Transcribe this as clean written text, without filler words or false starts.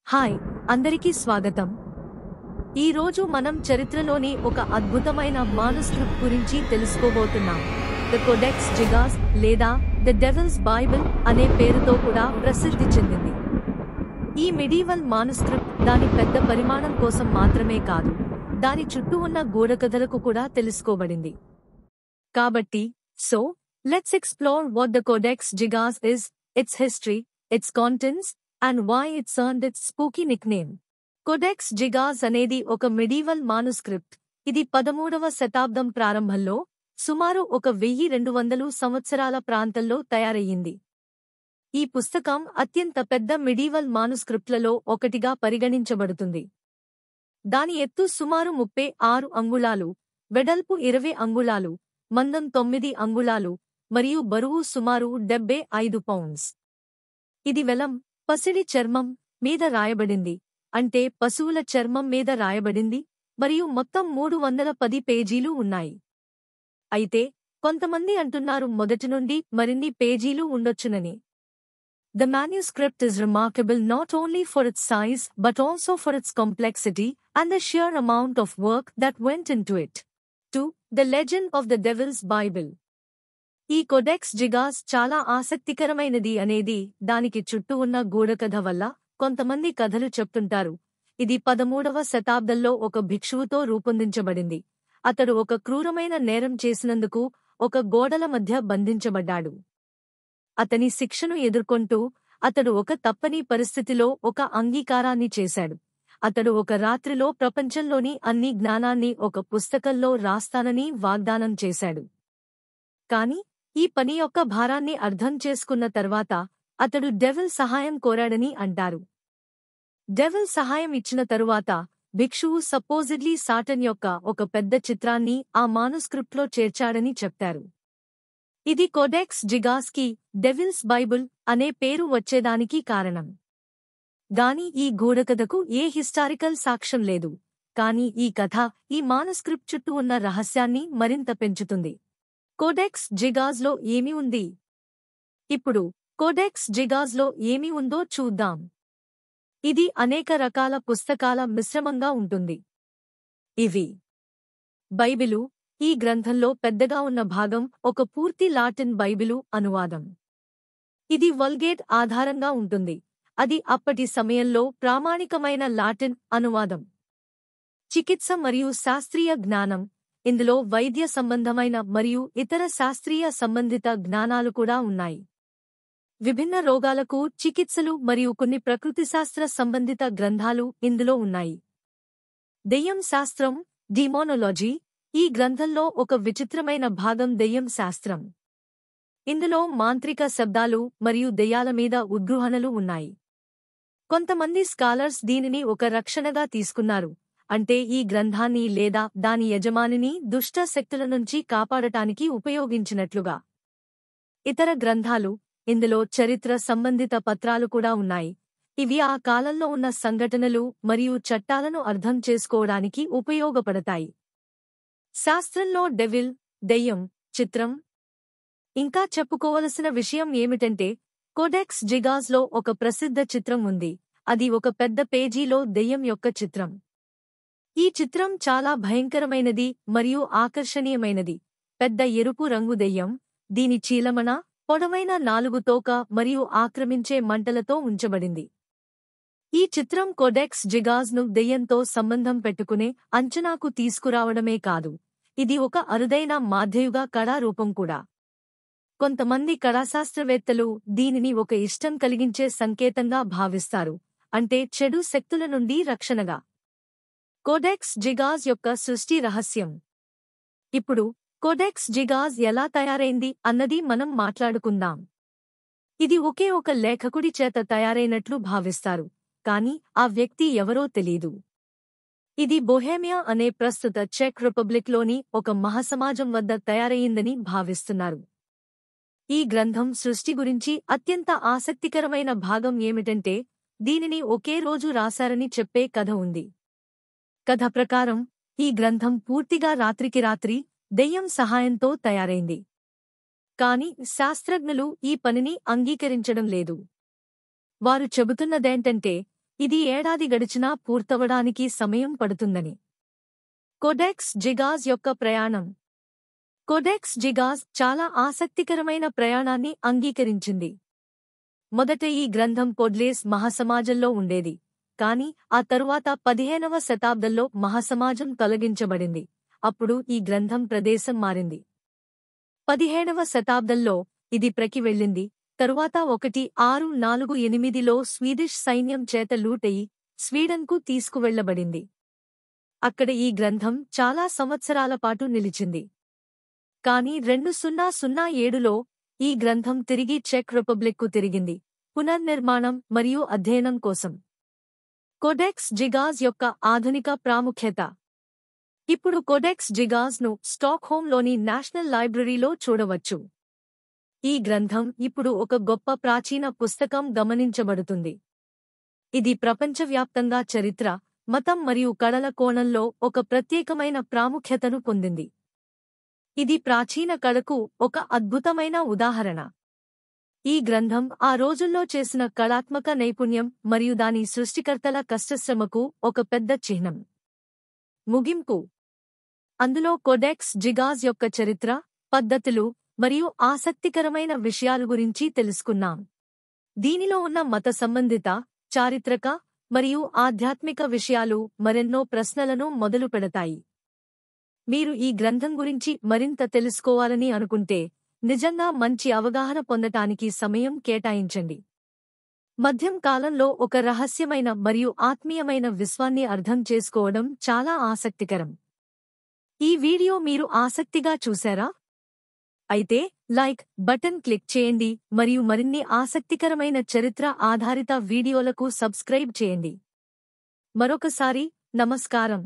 Hi అందరికీ స్వాగతం. ఈ రోజు మనం చరిత్రలోని ఒక అద్భుతమైన మానుస్క్రిప్ట్ గురించి తెలుసుకోబోతున్నాం. ద కోడెక్స్ జిగాస్ లేదా ద డెవిల్స్ బైబిల్ అనే పేరుతో కూడా ప్రసిద్ధి చెందింది. ఈ మెడీవల్ మానుస్క్రిప్ట్ దాని పెద్ద పరిమాణం కోసం మాత్రమే కాదు, దాని చుట్టూ ఉన్న గూఢకథలకు కూడా తెలుసుకోబడింది. కాబట్టి let's explore what the Codex Gigas is, its history, its contents and why it's earned its spooky nickname. Codex Gigas అనేది ఒక మెడీవల్ మానుస్క్రిప్ట్. ఇది 13వ శతాబ్దం ప్రారంభంలో సుమారు 1200 సంవత్సరాల ప్రాంతంలో తయారయ్యింది. ఈ పుస్తకం అత్యంత పెద్ద మెడీవల్ మానుస్క్రిప్ట్లలో ఒకటిగా పరిగణించబడుతుంది. దాని ఎత్తు సుమారు 36 అంగుళాలు, వెడల్పు 20 అంగుళాలు, మందం 9 అంగుళాలు మరియు బరువు సుమారు 75 పౌండ్స్. ఇది వెలం, పసిడి చర్మం మీద రాయబడింది, అంటే పశువుల చర్మం మీద రాయబడింది, మరియు మొత్తం 310 పేజీలు ఉన్నాయి. అయితే కొంతమంది అంటున్నారు మొదటి నుండి మరిన్ని పేజీలు ఉండొచ్చునని. The manuscript is remarkable not only for its size but also for its complexity and the sheer amount of work that went into it. 2. The Legend of the Devil's Bible. ఈ కోడెక్స్ జిగాస్ చాలా ఆసక్తికరమైనది అనేది దానికి చుట్టూ ఉన్న గూఢకథ వల్ల కొంతమంది కథలు చెప్తుంటారు. ఇది 13వ శతాబ్దంలో ఒక భిక్షువుతో రూపొందించబడింది. అతడు ఒక క్రూరమైన నేరం చేసినందుకు ఒక గోడల మధ్య బంధించబడ్డాడు. అతని శిక్షను ఎదుర్కొంటూ అతడు ఒక తప్పని పరిస్థితిలో ఒక అంగీకారాన్ని చేశాడు. అతడు ఒక రాత్రిలో ప్రపంచంలోని అన్ని జ్ఞానాన్ని ఒక పుస్తకంలో రాస్తానని వాగ్దానం చేశాడు. కాని ఈ పని యొక్క భారాన్ని అర్థం చేసుకున్న తర్వాత అతడు డెవిల్ సహాయం కోరాడని అంటారు. డెవిల్ సహాయం ఇచ్చిన తరువాత భిక్షువు సపోజిడ్లీ సాటన్ యొక్క ఒక పెద్ద చిత్రాన్ని ఆ మానుస్క్రిప్ట్లో చేర్చాడని చెప్తారు. ఇది కోడెక్స్ జిగాస్ కి డెవిల్స్ బైబిల్ అనే పేరు వచ్చేదానికి కారణం. గాని ఈ గూఢకథకు ఏ హిస్టారికల్ సాక్ష్యం లేదు, కాని ఈ కథ ఈ మానుస్క్రిప్ట్ చుట్టూ ఉన్న రహస్యాన్ని మరింత పెంచుతుంది. కోడెక్స్ జిగాస్లో ఏమి ఉంది? ఇప్పుడు కోడెక్స్ జిగాస్లో ఏమి ఉందో చూద్దాం. ఇది అనేక రకాల పుస్తకాల మిశ్రమంగా ఉంటుంది. ఇవి బైబిలు. ఈ గ్రంథంలో పెద్దగా ఉన్న భాగం ఒక పూర్తి లాటిన్ బైబిలు అనువాదం. ఇది వల్గేట్ ఆధారంగా ఉంటుంది. అది అప్పటి సమయంలో ప్రామాణికమైన లాటిన్ అనువాదం. చికిత్స మరియు శాస్త్రీయ జ్ఞానం. ఇందులో వైద్య సంబంధమైన మరియు ఇతర శాస్త్రీయ సంబంధిత జ్ఞానాలు కూడా ఉన్నాయి. విభిన్న రోగాలకు చికిత్సలు మరియు కొన్ని ప్రకృతిశాస్త్ర సంబంధిత గ్రంథాలు ఇందులో ఉన్నాయి. దెయ్యం శాస్త్రం, డీమోనాలజీ. ఈ గ్రంథంలో ఒక విచిత్రమైన భాగం దెయ్యం శాస్త్రం. ఇందులో మాంత్రిక శబ్దాలు మరియు దెయ్యాల మీద ఉద్గ్రహణలు ఉన్నాయి. కొంతమంది స్కాలర్స్ దీనిని ఒక రక్షణగా తీసుకున్నారు, అంటే ఈ గ్రంథాన్ని లేదా దాని యజమానిని దుష్ట శక్తుల నుంచి కాపాడటానికి ఉపయోగించినట్లుగా. ఇతర గ్రంథాలు. ఇందులో చరిత్ర సంబంధిత పత్రాలు కూడా ఉన్నాయి. ఇవి ఆ కాలంలో ఉన్న సంఘటనలు మరియు చట్టాలను అర్థం చేసుకోవడానికి ఉపయోగపడతాయి. శాస్త్రంలో డెవిల్, దెయ్యం, చిత్రం. ఇంకా చెప్పుకోవలసిన విషయం ఏమిటంటే కోడెక్స్ జిగాస్లో ఒక ప్రసిద్ధ చిత్రం ఉంది. అది ఒక పెద్ద పేజీలో దెయ్యం యొక్క చిత్రం. ఈ చిత్రం చాలా భయంకరమైనది మరియు ఆకర్షణీయమైనది. పెద్ద ఎరుపు రంగు దెయ్యం, దీని చీలమణ పొడవైన 4 తోక మరియు ఆక్రమించే మంటలతో ఉంచబడింది. ఈ చిత్రం కోడెక్స్ జిగాస్ను దెయ్యంతో సంబంధం పెట్టుకునే అంచనాకు తీసుకురావడమే కాదు, ఇది ఒక అరుదైన మాధ్యయుగ కళా రూపం కూడా. కొంతమంది కళాశాస్త్రవేత్తలు దీనిని ఒక ఇష్టం కలిగించే సంకేతంగా భావిస్తారు, అంటే చెడు శక్తుల నుండి రక్షణగా. కోడెక్స్ జిగాస్ యొక్క సృష్టి రహస్యం. ఇప్పుడు కోడెక్స్ జిగాస్ ఎలా తయారైంది అన్నది మనం మాట్లాడుకుందాం. ఇది ఒకే ఒక లేఖకుడి చేత తయారైనట్లు భావిస్తారు, కాని ఆ వ్యక్తి ఎవరో తెలీదు. ఇది బొహేమియా అనే ప్రస్తుత చెక్ రిపబ్లిక్లోని ఒక మహాసమాజం వద్ద తయారయ్యిందని భావిస్తున్నారు. ఈ గ్రంథం సృష్టి గురించి అత్యంత ఆసక్తికరమైన భాగం ఏమిటంటే దీనిని ఒకే రోజు రాశారని చెప్పే కథ ఉంది. కథ ప్రకారం ఈ గ్రంథం పూర్తిగా రాత్రికి రాత్రి దెయ్యం సహాయంతో తయారైంది. కాని శాస్త్రజ్ఞులు ఈ పనిని అంగీకరించడం లేదు. వారు చెబుతున్నదేంటంటే ఇది ఏడాది గడిచినా పూర్తవడానికి సమయం పడుతుందని. కోడెక్స్ జిగాజ్ యొక్క ప్రయాణం. కోడెక్స్ జిగాజ్ చాలా ఆసక్తికరమైన ప్రయాణాన్ని అంగీకరించింది. మొదట ఈ గ్రంథం పొడ్లేస్ మహాసమాజంలో ఉండేది, కాని ఆ తరువాత 15వ శతాబ్దంలో మహాసమాజం తొలగించబడింది. అప్పుడు ఈ గ్రంథం ప్రదేశం మారింది. 17వ శతాబ్దంలో ఇది ప్రకి వెళ్ళింది. తరువాత 1648లో స్వీడిష్ సైన్యం చేత లూటయి స్వీడన్కు తీసుకువెళ్లబడింది. అక్కడ ఈ గ్రంథం చాలా సంవత్సరాల పాటు నిలిచింది. కాని 2007లో ఈ గ్రంథం తిరిగి చెక్ రిపబ్లిక్కు తిరిగింది, పునర్నిర్మాణం మరియు అధ్యయనం కోసం. కోడెక్స్ జిగాజ్ యొక్క ఆధునిక ప్రాముఖ్యత. ఇప్పుడు కోడెక్స్ జిగాజ్ను స్టాక్హోమ్లోని నేషనల్ లైబ్రరీలో చూడవచ్చు. ఈ గ్రంథం ఇప్పుడు ఒక గొప్ప ప్రాచీన పుస్తకం గమనించబడుతుంది. ఇది ప్రపంచవ్యాప్తంగా చరిత్ర, మతం మరియు కళల కోణంలో ఒక ప్రత్యేకమైన ప్రాముఖ్యతను పొందింది. ఇది ప్రాచీన కళకు ఒక అద్భుతమైన ఉదాహరణ. ఈ గ్రంథం ఆ రోజుల్లో చేసిన కళాత్మక నైపుణ్యం మరియు దాని సృష్టికర్తల కష్టశ్రమకు ఒక పెద్ద చిహ్నం. ముగింపు. అందులో కోడెక్స్ జిగాజ్ యొక్క చరిత్ర, పద్ధతులు మరియు ఆసక్తికరమైన విషయాల గురించి తెలుసుకున్నాం. దీనిలో ఉన్న మత సంబంధిత, చారిత్రక మరియు ఆధ్యాత్మిక విషయాలు మరెన్నో ప్రశ్నలను మొదలుపెడతాయి. మీరు ఈ గ్రంథం గురించి మరింత తెలుసుకోవాలని అనుకుంటే నిజంగా మంచి అవగాహన పొందటానికి సమయం కేటాయించండి. మధ్యం కాలంలో ఒక రహస్యమైన మరియు ఆత్మీయమైన విశ్వాన్ని అర్థం చేసుకోవడం చాలా ఆసక్తికరం. ఈ వీడియో మీరు ఆసక్తిగా చూశారా? అయితే లైక్ బటన్ క్లిక్ చేయండి మరియు మరిన్ని ఆసక్తికరమైన చరిత్ర ఆధారిత వీడియోలకు సబ్స్క్రైబ్ చేయండి. మరొకసారి నమస్కారం.